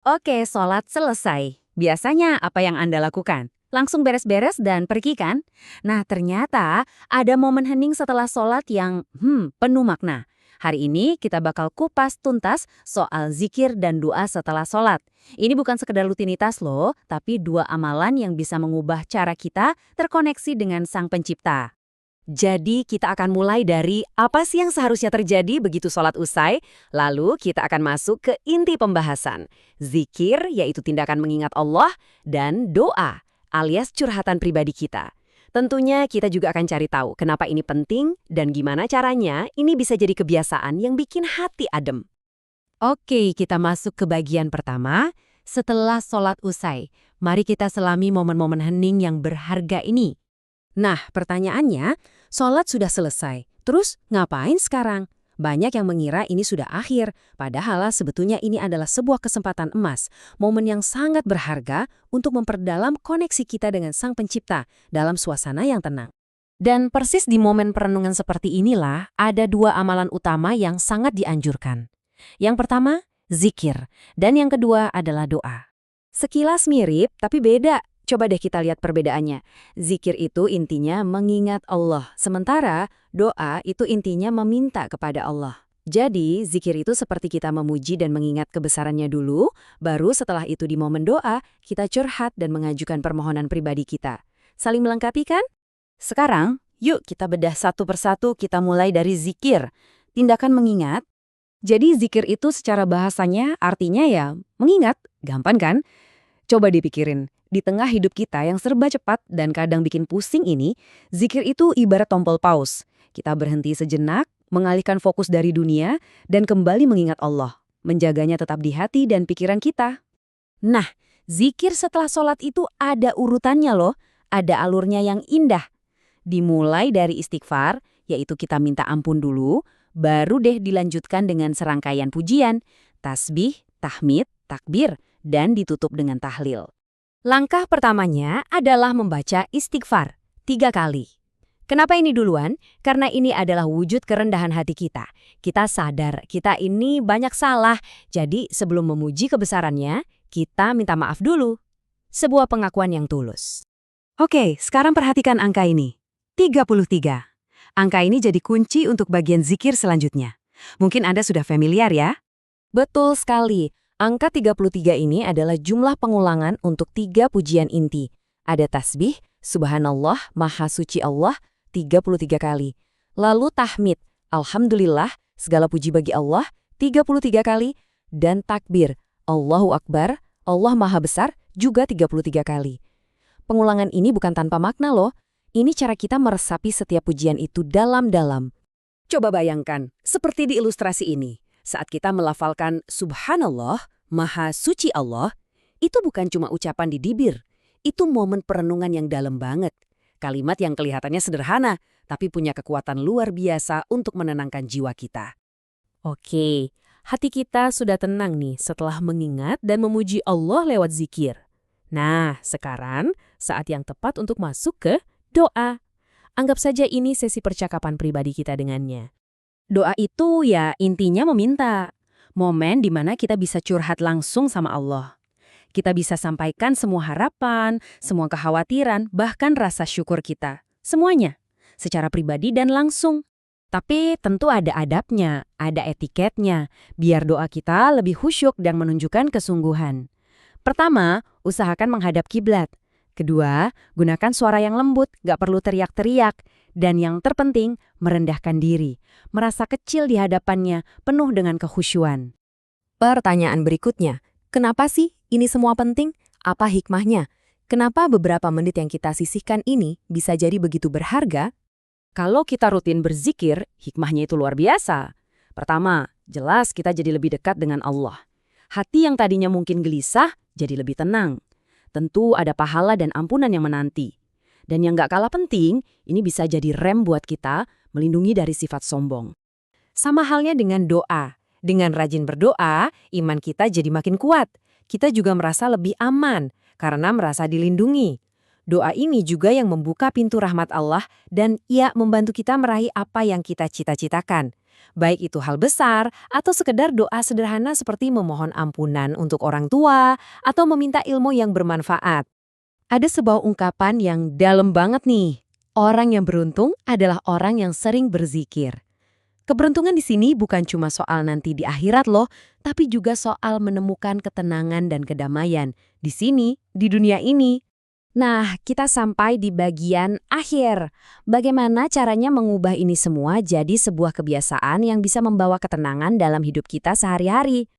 Oke, sholat selesai. Biasanya apa yang Anda lakukan? Langsung beres-beres dan pergi kan? Nah, ternyata ada momen hening setelah sholat yang penuh makna. Hari ini kita bakal kupas tuntas soal zikir dan doa setelah sholat. Ini bukan sekedar rutinitas loh, tapi dua amalan yang bisa mengubah cara kita terkoneksi dengan Sang Pencipta. Jadi kita akan mulai dari apa sih yang seharusnya terjadi begitu sholat usai, lalu kita akan masuk ke inti pembahasan. Zikir yaitu tindakan mengingat Allah, dan doa alias curhatan pribadi kita. Tentunya kita juga akan cari tahu kenapa ini penting dan gimana caranya ini bisa jadi kebiasaan yang bikin hati adem. Oke, kita masuk ke bagian pertama. Setelah sholat usai, mari kita selami momen-momen hening yang berharga ini. Nah, pertanyaannya, sholat sudah selesai. Terus ngapain sekarang? Banyak yang mengira ini sudah akhir, padahal sebetulnya ini adalah sebuah kesempatan emas, momen yang sangat berharga untuk memperdalam koneksi kita dengan Sang Pencipta dalam suasana yang tenang. Dan persis di momen perenungan seperti inilah, ada dua amalan utama yang sangat dianjurkan. Yang pertama, zikir, dan yang kedua adalah doa. Sekilas mirip, tapi beda. Coba deh kita lihat perbedaannya. Zikir itu intinya mengingat Allah, sementara doa itu intinya meminta kepada Allah. Jadi, zikir itu seperti kita memuji dan mengingat kebesarannya dulu, baru setelah itu di momen doa, kita curhat dan mengajukan permohonan pribadi kita. Saling melengkapi kan? Sekarang, yuk kita bedah satu persatu, kita mulai dari zikir. Tindakan mengingat. Jadi zikir itu secara bahasanya artinya ya mengingat, gampang kan? Coba dipikirin. Di tengah hidup kita yang serba cepat dan kadang bikin pusing ini, zikir itu ibarat tombol pause. Kita berhenti sejenak, mengalihkan fokus dari dunia, dan kembali mengingat Allah. Menjaganya tetap di hati dan pikiran kita. Nah, zikir setelah sholat itu ada urutannya loh. Ada alurnya yang indah. Dimulai dari istighfar, yaitu kita minta ampun dulu, baru deh dilanjutkan dengan serangkaian pujian, tasbih, tahmid, takbir, dan ditutup dengan tahlil. Langkah pertamanya adalah membaca istighfar 3 kali. Kenapa ini duluan? Karena ini adalah wujud kerendahan hati kita. Kita sadar kita ini banyak salah, jadi sebelum memuji kebesarannya, kita minta maaf dulu. Sebuah pengakuan yang tulus. Oke, sekarang perhatikan angka ini. 33. Angka ini jadi kunci untuk bagian zikir selanjutnya. Mungkin Anda sudah familiar ya? Betul sekali. Angka 33 ini adalah jumlah pengulangan untuk 3 pujian inti. Ada tasbih, subhanallah, maha suci Allah, 33 kali. Lalu tahmid, alhamdulillah, segala puji bagi Allah, 33 kali. Dan takbir, Allahu Akbar, Allah maha besar, juga 33 kali. Pengulangan ini bukan tanpa makna loh. Ini cara kita meresapi setiap pujian itu dalam-dalam. Coba bayangkan, seperti di ilustrasi ini. Saat kita melafalkan Subhanallah, Maha Suci Allah, itu bukan cuma ucapan di bibir. Itu momen perenungan yang dalam banget. Kalimat yang kelihatannya sederhana, tapi punya kekuatan luar biasa untuk menenangkan jiwa kita. Oke, hati kita sudah tenang nih setelah mengingat dan memuji Allah lewat zikir. Nah, sekarang saat yang tepat untuk masuk ke doa. Anggap saja ini sesi percakapan pribadi kita dengannya. Doa itu ya intinya meminta. Momen di mana kita bisa curhat langsung sama Allah. Kita bisa sampaikan semua harapan, semua kekhawatiran, bahkan rasa syukur kita. Semuanya. Secara pribadi dan langsung. Tapi tentu ada adabnya, ada etiketnya, biar doa kita lebih khusyuk dan menunjukkan kesungguhan. Pertama, usahakan menghadap kiblat. Kedua, gunakan suara yang lembut, gak perlu teriak-teriak. Dan yang terpenting, merendahkan diri. Merasa kecil di hadapannya, penuh dengan kekhusyuan. Pertanyaan berikutnya, kenapa sih ini semua penting? Apa hikmahnya? Kenapa beberapa menit yang kita sisihkan ini bisa jadi begitu berharga? Kalau kita rutin berzikir, hikmahnya itu luar biasa. Pertama, jelas kita jadi lebih dekat dengan Allah. Hati yang tadinya mungkin gelisah, jadi lebih tenang. Tentu ada pahala dan ampunan yang menanti. Dan yang gak kalah penting, ini bisa jadi rem buat kita melindungi dari sifat sombong. Sama halnya dengan doa. Dengan rajin berdoa, iman kita jadi makin kuat. Kita juga merasa lebih aman karena merasa dilindungi. Doa ini juga yang membuka pintu rahmat Allah dan ia membantu kita meraih apa yang kita cita-citakan. Baik itu hal besar atau sekedar doa sederhana seperti memohon ampunan untuk orang tua atau meminta ilmu yang bermanfaat. Ada sebuah ungkapan yang dalam banget nih. Orang yang beruntung adalah orang yang sering berzikir. Keberuntungan di sini bukan cuma soal nanti di akhirat loh, tapi juga soal menemukan ketenangan dan kedamaian di sini, di dunia ini. Nah, kita sampai di bagian akhir. Bagaimana caranya mengubah ini semua jadi sebuah kebiasaan yang bisa membawa ketenangan dalam hidup kita sehari-hari?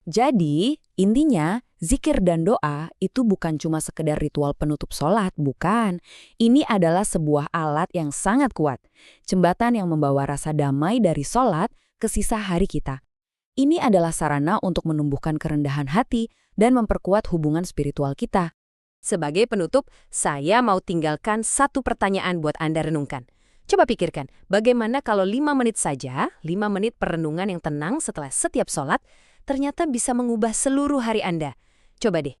Jadi, intinya, zikir dan doa itu bukan cuma sekedar ritual penutup sholat, bukan. Ini adalah sebuah alat yang sangat kuat. Jembatan yang membawa rasa damai dari sholat ke sisa hari kita. Ini adalah sarana untuk menumbuhkan kerendahan hati dan memperkuat hubungan spiritual kita. Sebagai penutup, saya mau tinggalkan satu pertanyaan buat Anda renungkan. Coba pikirkan, bagaimana kalau 5 menit saja, 5 menit perenungan yang tenang setelah setiap sholat, ternyata bisa mengubah seluruh hari Anda. Coba deh,